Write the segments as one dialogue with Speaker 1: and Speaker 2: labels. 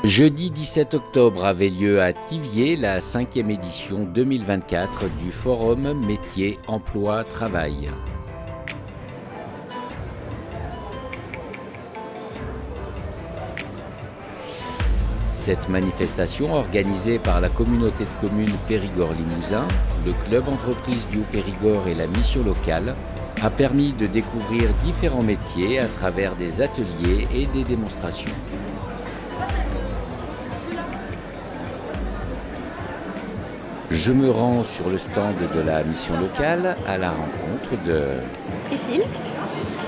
Speaker 1: Jeudi 17 octobre avait lieu à Thiviers la 5e édition 2024 du Forum Métiers Emploi Travail. Cette manifestation, organisée par la communauté de communes Périgord-Limousin, le club entreprise du Haut-Périgord et la mission locale, a permis de découvrir différents métiers à travers des ateliers et des démonstrations. Je me rends sur le stand de la mission locale à la rencontre de
Speaker 2: Priscille,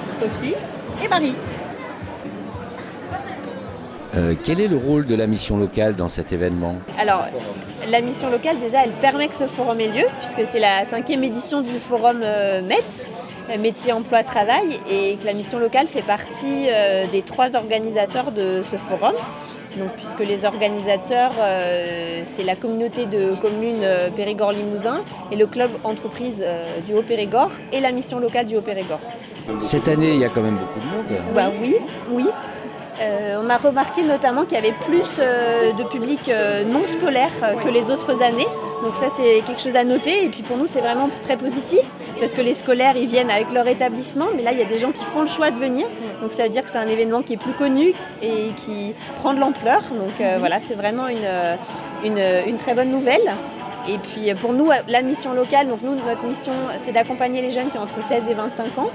Speaker 2: Sophie et Marie.
Speaker 1: Quel est le rôle de la mission locale dans cet événement ?
Speaker 2: Alors, la mission locale, déjà, elle permet que ce forum ait lieu, puisque c'est la 5e édition du forum MET, Métiers Emploi Travail, et que la mission locale fait partie des 3 organisateurs de ce forum. Donc, puisque les organisateurs, c'est la communauté de communes Périgord-Limousin et le club entreprise du Haut-Périgord et la mission locale du Haut-Périgord.
Speaker 1: Cette année, il y a quand même beaucoup de monde.
Speaker 2: Bah oui. On a remarqué notamment qu'il y avait plus de public non scolaire que les autres années. Donc ça, c'est quelque chose à noter. Et puis pour nous, c'est vraiment très positif parce que les scolaires, ils viennent avec leur établissement. Mais là, il y a des gens qui font le choix de venir. Donc ça veut dire que c'est un événement qui est plus connu et qui prend de l'ampleur. Donc voilà, c'est vraiment une très bonne nouvelle. Et puis pour nous, la mission locale, donc nous, notre mission, c'est d'accompagner les jeunes qui ont entre 16 et 25 ans.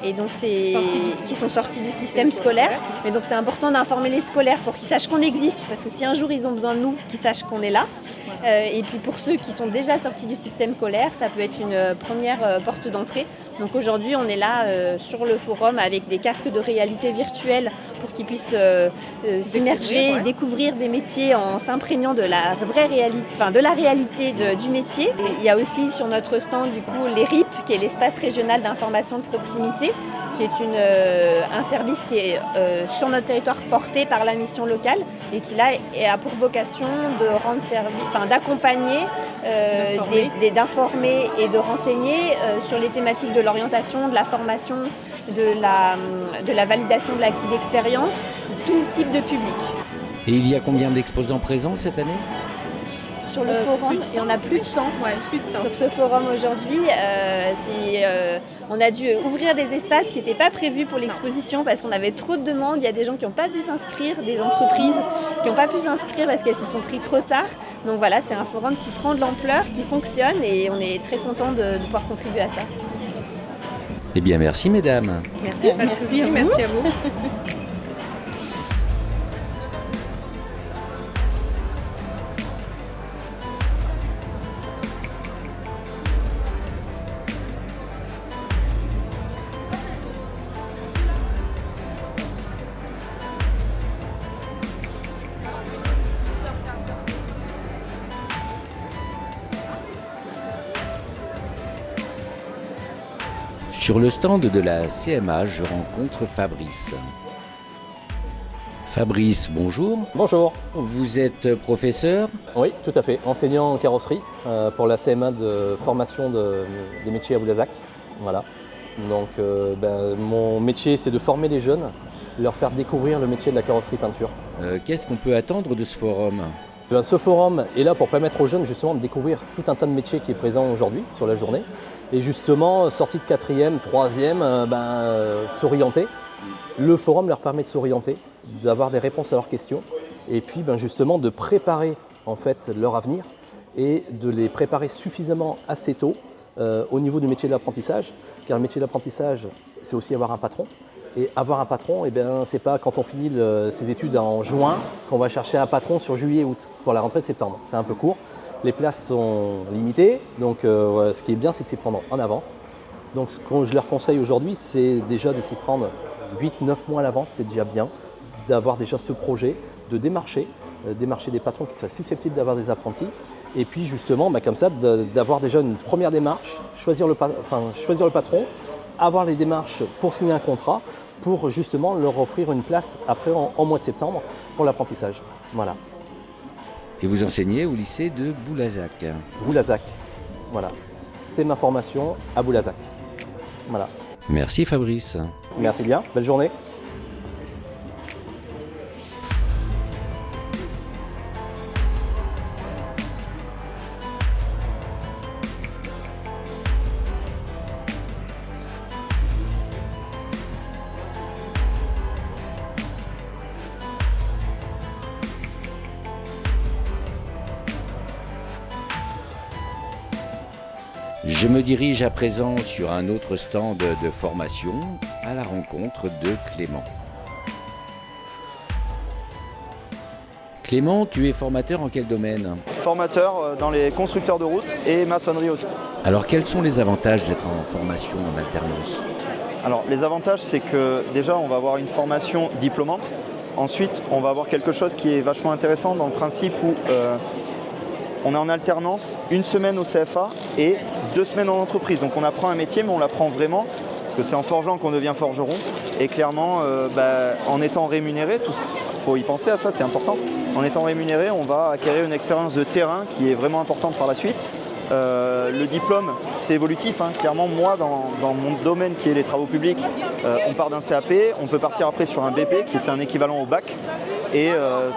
Speaker 2: Et donc qui sont sortis du système scolaire. Mais donc c'est important d'informer les scolaires pour qu'ils sachent qu'on existe, parce que si un jour ils ont besoin de nous, qu'ils sachent qu'on est là. Et puis pour ceux qui sont déjà sortis du système scolaire, ça peut être une première porte d'entrée. Donc aujourd'hui on est là sur le forum avec des casques de réalité virtuelle pour qu'ils puissent s'immerger et découvrir des métiers en s'imprégnant de la vraie réalité, de la réalité du métier. Et il y a aussi sur notre stand du coup les RIP, qui est l'espace régional d'information de proximité, qui est un service qui est sur notre territoire porté par la mission locale et qui là a pour vocation de rendre service, d'accompagner, d'informer et de renseigner sur les thématiques de l'orientation, de la formation, de la validation de l'acquis d'expérience, tout type de public.
Speaker 1: Et il y a combien d'exposants présents cette année ?
Speaker 2: Sur le forum, il y en a plus de 100.
Speaker 3: Ouais, plus de 100.
Speaker 2: Sur ce forum aujourd'hui, on a dû ouvrir des espaces qui n'étaient pas prévus pour l'exposition parce qu'on avait trop de demandes. Il y a des gens qui n'ont pas pu s'inscrire, des entreprises qui n'ont pas pu s'inscrire parce qu'elles s'y sont pris trop tard. Donc voilà, c'est un forum qui prend de l'ampleur, qui fonctionne et on est très content de pouvoir contribuer à ça.
Speaker 1: Eh bien, merci mesdames.
Speaker 2: Merci.
Speaker 3: Pas de soucis, merci à vous.
Speaker 1: Sur le stand de la CMA, je rencontre Fabrice. Fabrice, bonjour.
Speaker 4: Bonjour.
Speaker 1: Vous êtes professeur ?
Speaker 4: Oui, tout à fait. Enseignant en carrosserie pour la CMA de formation des métiers à Boulazac. Voilà. Donc mon métier, c'est de former les jeunes, leur faire découvrir le métier de la carrosserie peinture.
Speaker 1: Qu'est-ce qu'on peut attendre de ce forum ?
Speaker 4: Ce forum est là pour permettre aux jeunes justement de découvrir tout un tas de métiers qui est présent aujourd'hui sur la journée. Et justement, sortis de 4e, 3e, s'orienter. Le forum leur permet de s'orienter, d'avoir des réponses à leurs questions et puis justement de préparer en fait leur avenir et de les préparer suffisamment assez tôt au niveau du métier de l'apprentissage. Car le métier de l'apprentissage, c'est aussi avoir un patron. Et avoir un patron, c'est pas quand on finit ses études en juin qu'on va chercher un patron sur juillet-août pour la rentrée de septembre. C'est un peu court. Les places sont limitées, donc ce qui est bien, c'est de s'y prendre en avance. Donc ce que je leur conseille aujourd'hui, c'est déjà de s'y prendre 8-9 mois à l'avance, c'est déjà bien, d'avoir déjà ce projet, de démarcher des patrons qui soient susceptibles d'avoir des apprentis. Et puis justement, comme ça, d'avoir déjà une première démarche, choisir le patron, avoir les démarches pour signer un contrat, pour justement leur offrir une place après en mois de septembre pour l'apprentissage. Voilà.
Speaker 1: Et vous enseignez au lycée de Boulazac.
Speaker 4: Boulazac, voilà. C'est ma formation à Boulazac. Voilà.
Speaker 1: Merci Fabrice.
Speaker 4: Merci bien, belle journée.
Speaker 1: Je me dirige à présent sur un autre stand de formation à la rencontre de Clément. Clément, tu es formateur en quel domaine?
Speaker 5: Formateur dans les constructeurs de routes et maçonnerie aussi.
Speaker 1: Alors quels sont les avantages d'être en formation en alternance?
Speaker 5: Alors les avantages, c'est que déjà on va avoir une formation diplômante. Ensuite, on va avoir quelque chose qui est vachement intéressant dans le principe où on est en alternance 1 semaine au CFA et 2 semaines en entreprise. Donc on apprend un métier, mais on l'apprend vraiment, parce que c'est en forgeant qu'on devient forgeron. Et clairement, en étant rémunéré, il faut y penser à ça, c'est important. En étant rémunéré, on va acquérir une expérience de terrain qui est vraiment importante par la suite. Le diplôme, c'est évolutif. Clairement, moi, dans mon domaine qui est les travaux publics, on part d'un CAP, on peut partir après sur un BP qui est un équivalent au bac. Et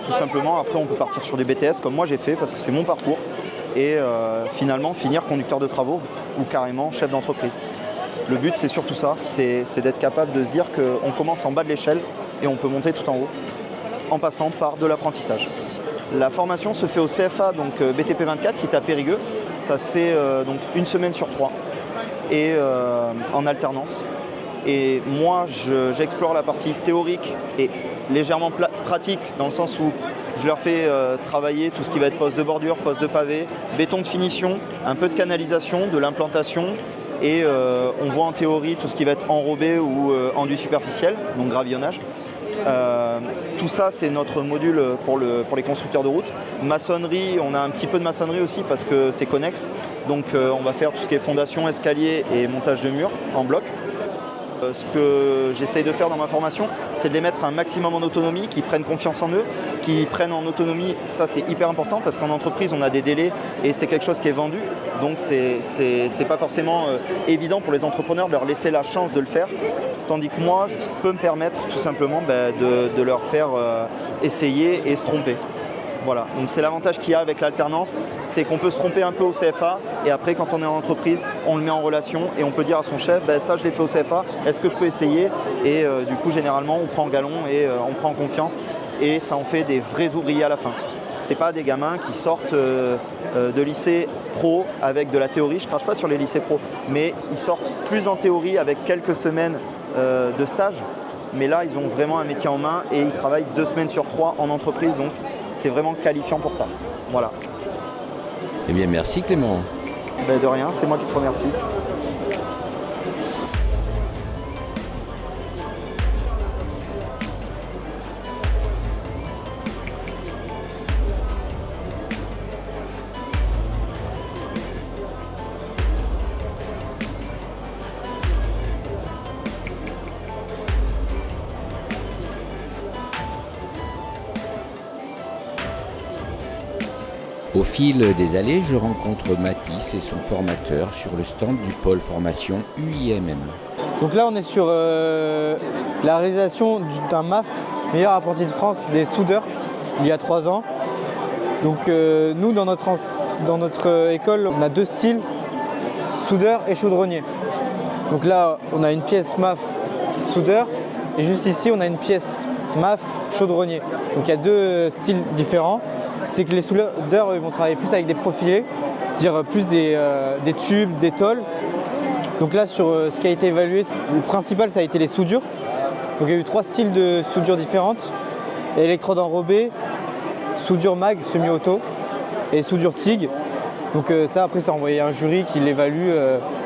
Speaker 5: tout simplement, après, on peut partir sur des BTS comme moi j'ai fait parce que c'est mon parcours. Et finalement, finir conducteur de travaux ou carrément chef d'entreprise. Le but, c'est surtout ça, c'est d'être capable de se dire qu'on commence en bas de l'échelle et on peut monter tout en haut en passant par de l'apprentissage. La formation se fait au CFA, donc BTP 24, qui est à Périgueux. Ça se fait donc 1 semaine sur 3 et en alternance. Et moi, j'explore la partie théorique et légèrement pratique, dans le sens où je leur fais travailler tout ce qui va être poste de bordure, poste de pavé, béton de finition, un peu de canalisation, de l'implantation. Et on voit en théorie tout ce qui va être enrobé ou enduit superficiel, donc gravillonnage. Tout ça, c'est notre module pour les constructeurs de route. Maçonnerie, on a un petit peu de maçonnerie aussi parce que c'est connexe. Donc on va faire tout ce qui est fondation, escalier et montage de murs en bloc. Ce que j'essaye de faire dans ma formation, c'est de les mettre un maximum en autonomie, qu'ils prennent confiance en eux, qu'ils prennent en autonomie. Ça, c'est hyper important parce qu'en entreprise, on a des délais et c'est quelque chose qui est vendu. Donc, c'est pas forcément évident pour les entrepreneurs de leur laisser la chance de le faire. Tandis que moi, je peux me permettre tout simplement de leur faire essayer et se tromper. Voilà, donc c'est l'avantage qu'il y a avec l'alternance, c'est qu'on peut se tromper un peu au CFA et après quand on est en entreprise, on le met en relation et on peut dire à son chef, ça je l'ai fait au CFA, est-ce que je peux essayer? Et du coup généralement on prend galon et on prend confiance et ça en fait des vrais ouvriers à la fin. C'est pas des gamins qui sortent de lycée pro avec de la théorie, je crache pas sur les lycées pro, mais ils sortent plus en théorie avec quelques semaines de stage. Mais là, ils ont vraiment un métier en main et ils travaillent 2 semaines sur 3 en entreprise, donc c'est vraiment qualifiant pour ça. Voilà.
Speaker 1: Eh bien, merci Clément.
Speaker 5: De rien, c'est moi qui te remercie.
Speaker 1: Au fil des allées, je rencontre Mathis et son formateur sur le stand du pôle formation UIMM.
Speaker 6: Donc là, on est sur la réalisation d'un MAF, meilleur apprenti de France, des soudeurs, il y a 3 ans. Donc nous, dans notre école, on a 2 styles, soudeur et chaudronnier. Donc là, on a une pièce MAF soudeur et juste ici, on a une pièce MAF chaudronnier. Donc il y a 2 styles différents. C'est que les soudeurs ils vont travailler plus avec des profilés, c'est-à-dire plus des tubes, des tôles. Donc là, sur ce qui a été évalué, le principal, ça a été les soudures. Donc il y a eu 3 styles de soudures différentes. Électrode enrobée, soudure mag semi-auto et soudure TIG. Donc ça, après, ça a envoyé un jury qui l'évalue,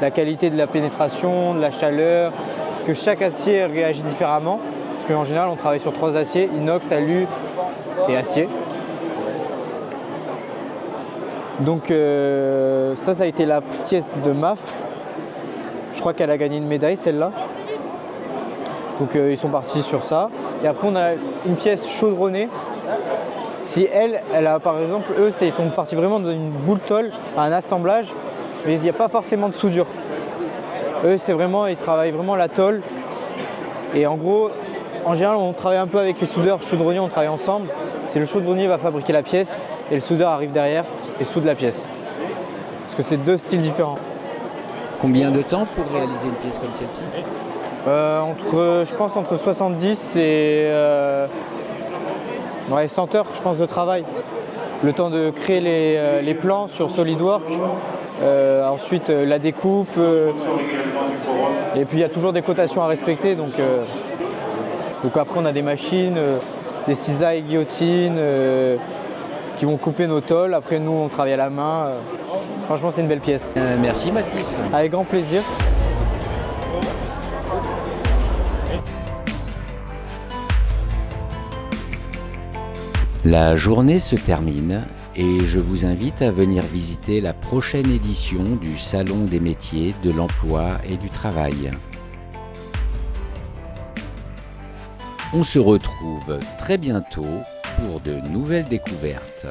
Speaker 6: la qualité de la pénétration, de la chaleur, parce que chaque acier réagit différemment. Parce qu'en général, on travaille sur 3 aciers, inox, alu et acier. Donc ça a été la pièce de MAF. Je crois qu'elle a gagné une médaille, celle-là. Donc ils sont partis sur ça. Et après, on a une pièce chaudronnée. Si elle a par exemple, eux, ils sont partis vraiment dans une boule tôle, un assemblage, mais il n'y a pas forcément de soudure. Eux, c'est vraiment, ils travaillent vraiment la tôle. Et en gros, en général, on travaille un peu avec les soudeurs chaudronniers, on travaille ensemble. C'est le chaudronnier qui va fabriquer la pièce et le soudeur arrive derrière et soude la pièce. Parce que c'est 2 styles différents.
Speaker 1: Combien de temps pour réaliser une pièce comme celle-ci?
Speaker 6: Je pense entre 70 et 100 heures, je pense, de travail. Le temps de créer les plans sur SolidWorks, ensuite la découpe, et puis il y a toujours des cotations à respecter. Donc après on a des machines, des cisailles guillotines qui vont couper nos tôles. Après nous on travaille à la main. Franchement c'est une belle pièce.
Speaker 1: Merci Mathis.
Speaker 6: Avec grand plaisir.
Speaker 1: La journée se termine et je vous invite à venir visiter la prochaine édition du Salon des métiers, de l'emploi et du travail. On se retrouve très bientôt pour de nouvelles découvertes.